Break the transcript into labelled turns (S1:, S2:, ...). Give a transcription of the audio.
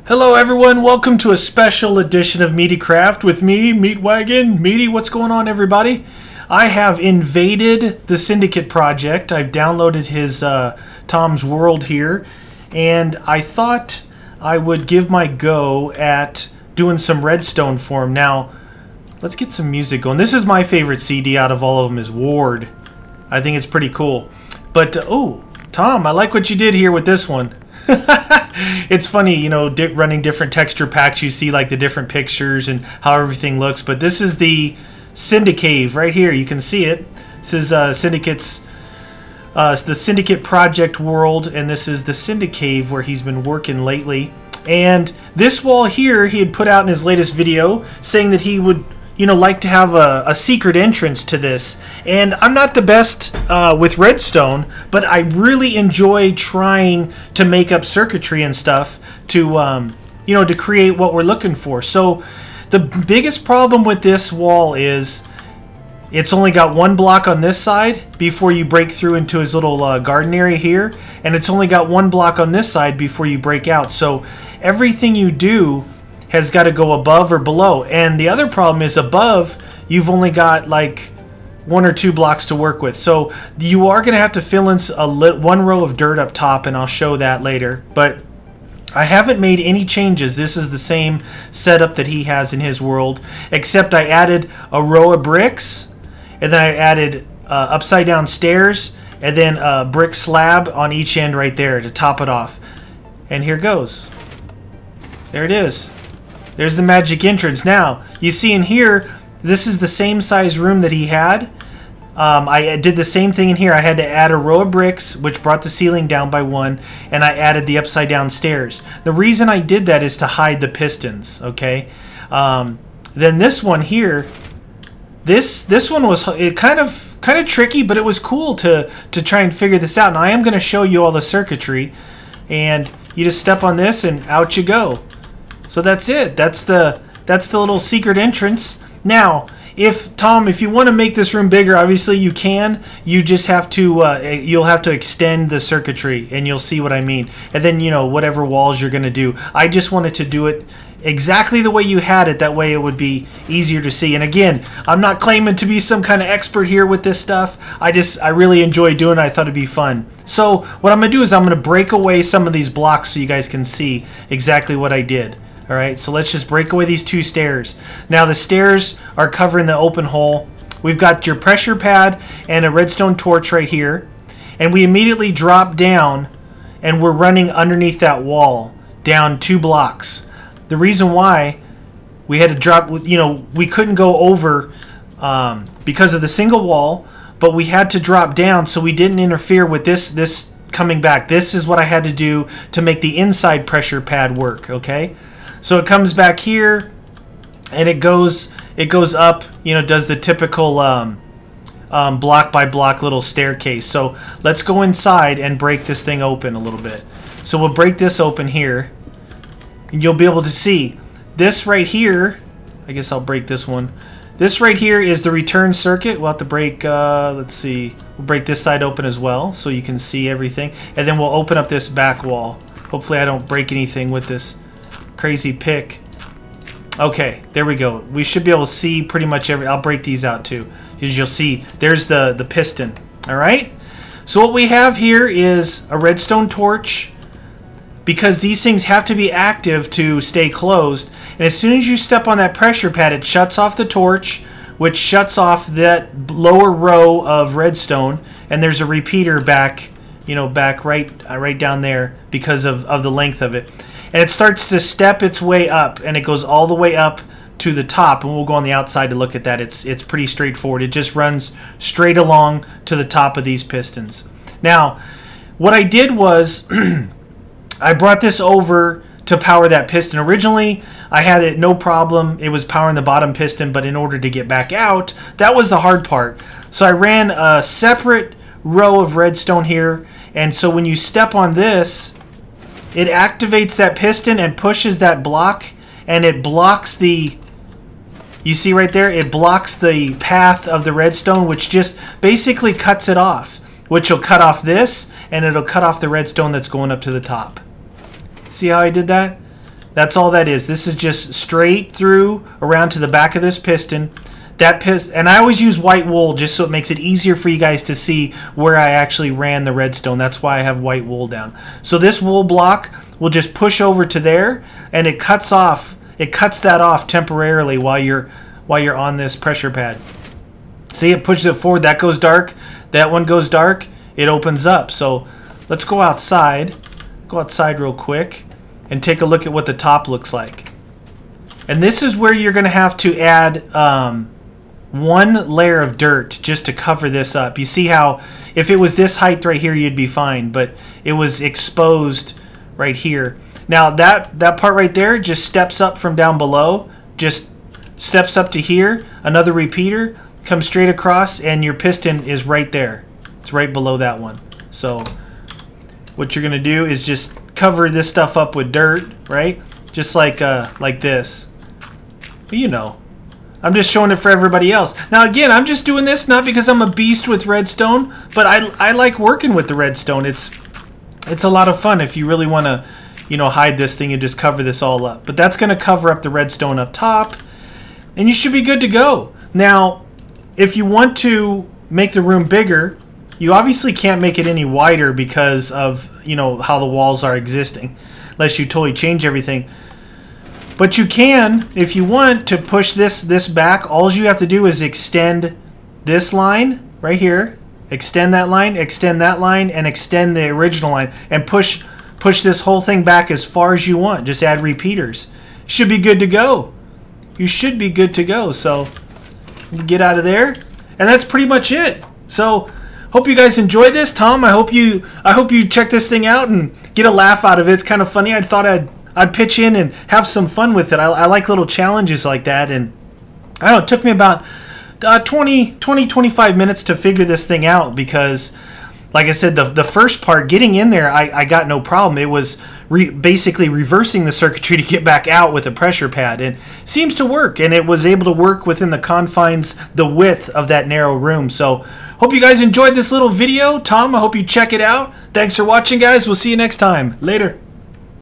S1: Hello everyone, welcome to a special edition of Meatycraft with me, Meatwagon. Meaty, what's going on everybody? I have invaded the Syndicate project. I've downloaded his Tom's World here, and I thought I would give my go at doing some redstone for him. Now, let's get some music going. This is my favorite CD out of all of them, is Ward. I think it's pretty cool. But, oh, Tom, I like what you did here with this one. It's funny, you know, running different texture packs, you see like the different pictures and how everything looks. But this is the Syndicave right here. You can see it. This is Syndicate's the Syndicate project world, and this is the Syndicave where he's been working lately. And this wall here he had put out in his latest video saying that he would, you know, like to have a secret entrance to this. And I'm not the best with redstone, but I really enjoy trying to make up circuitry and stuff to, you know, to create what we're looking for. So the biggest problem with this wall is it's only got one block on this side before you break through into his little garden area here, and it's only got one block on this side before you break out. So everything you do has got to go above or below. And the other problem is above, you've only got like 1 or 2 blocks to work with. So you are going to have to fill in one row of dirt up top, and I'll show that later. But I haven't made any changes. This is the same setup that he has in his world, except I added a row of bricks, and then I added upside down stairs, and then a brick slab on each end right there to top it off. And here goes. There it is. There's the magic entrance. Now, you see in here, this is the same size room that he had. I did the same thing in here. I had to add a row of bricks, which brought the ceiling down by 1, and I added the upside down stairs. The reason I did that is to hide the pistons, okay? Then this one here, this one was kind of tricky, but it was cool to try and figure this out. And I am going to show you all the circuitry, and you just step on this and out you go. So that's it. That's the little secret entrance. Now, if you want to make this room bigger, obviously you can. You just have to you'll have to extend the circuitry, and you'll see what I mean. And then, you know, whatever walls you're going to do. I just wanted to do it exactly the way you had it. That way it would be easier to see. And again, I'm not claiming to be some kind of expert here with this stuff. I really enjoy doing it. I thought it'd be fun. So what I'm going to do is I'm going to break away some of these blocks so you guys can see exactly what I did. Alright, so let's just break away these 2 stairs. Now the stairs are covering the open hole. We've got your pressure pad and a redstone torch right here. And we immediately drop down, and we're running underneath that wall, down 2 blocks. The reason why we had to drop, you know, we couldn't go over because of the single wall, but we had to drop down so we didn't interfere with this coming back. This is what I had to do to make the inside pressure pad work, okay? So it comes back here, and it goes up, you know, does the typical block by block little staircase. So let's go inside and break this thing open a little bit. So we'll break this open here, and you'll be able to see this right here. I guess I'll break this one. This right here is the return circuit. We'll have to break, let's see, we'll break this side open as well so you can see everything. And then we'll open up this back wall. Hopefully I don't break anything with this crazy pick. Okay, there we go. We should be able to see pretty much I'll break these out too, as you'll see there's the piston. Alright, so what we have here is a redstone torch, because these things have to be active to stay closed. And as soon as you step on that pressure pad, it shuts off the torch, which shuts off that lower row of redstone, and there's a repeater back, you know, back right down there because of the length of it. And it starts to step its way up, and it goes all the way up to the top, and we'll go on the outside to look at that. It's pretty straightforward. It just runs straight along to the top of these pistons. Now, what I did was I brought this over to power that piston. Originally, I had it no problem. It was powering the bottom piston, but in order to get back out, that was the hard part. So I ran a separate row of redstone here, and so when you step on this, it activates that piston and pushes that block, and it blocks the, you see right there, it blocks the path of the redstone, which just basically cuts it off, which will cut off this, and it'll cut off the redstone that's going up to the top. See how I did that? That's all that is. This is just straight through around to the back of this piston. And I always use white wool just so it makes it easier for you guys to see where I actually ran the redstone. That's why I have white wool down. So this wool block will just push over to there, and it cuts that off temporarily while you're on this pressure pad. See, it pushes it forward. That goes dark. That one goes dark. It opens up. So let's go outside. Go outside real quick and take a look at what the top looks like. And this is where you're going to have to add one layer of dirt just to cover this up. You see how if it was this height right here, you'd be fine, but it was exposed right here. Now that part right there just steps up from down below, just steps up to here, another repeater, comes straight across, and your piston is right there. It's right below that one. So what you're gonna do is just cover this stuff up with dirt, right? Just like this. But you know, I'm just showing it for everybody else. Now again, I'm just doing this not because I'm a beast with redstone, but I like working with the redstone. It's a lot of fun if you really want to, you know, hide this thing and just cover this all up. But that's going to cover up the redstone up top, and you should be good to go. Now, if you want to make the room bigger, you obviously can't make it any wider because of, you know, how the walls are existing, unless you totally change everything. But you can, if you want to push this back, all you have to do is extend this line right here, extend that line, and extend the original line, and push this whole thing back as far as you want. Just add repeaters. Should be good to go. You should be good to go. So get out of there, and that's pretty much it. So hope you guys enjoyed this. Tom, I hope you check this thing out and get a laugh out of it. It's kind of funny. I thought I'd pitch in and have some fun with it. I like little challenges like that, and I don't know, it took me about 20-25 minutes to figure this thing out because, like I said, the first part, getting in there, I got no problem. It was basically reversing the circuitry to get back out with a pressure pad, and seems to work, and it was able to work within the confines, the width of that narrow room. So hope you guys enjoyed this little video. Tom, I hope you check it out. Thanks for watching, guys. We'll see you next time. Later.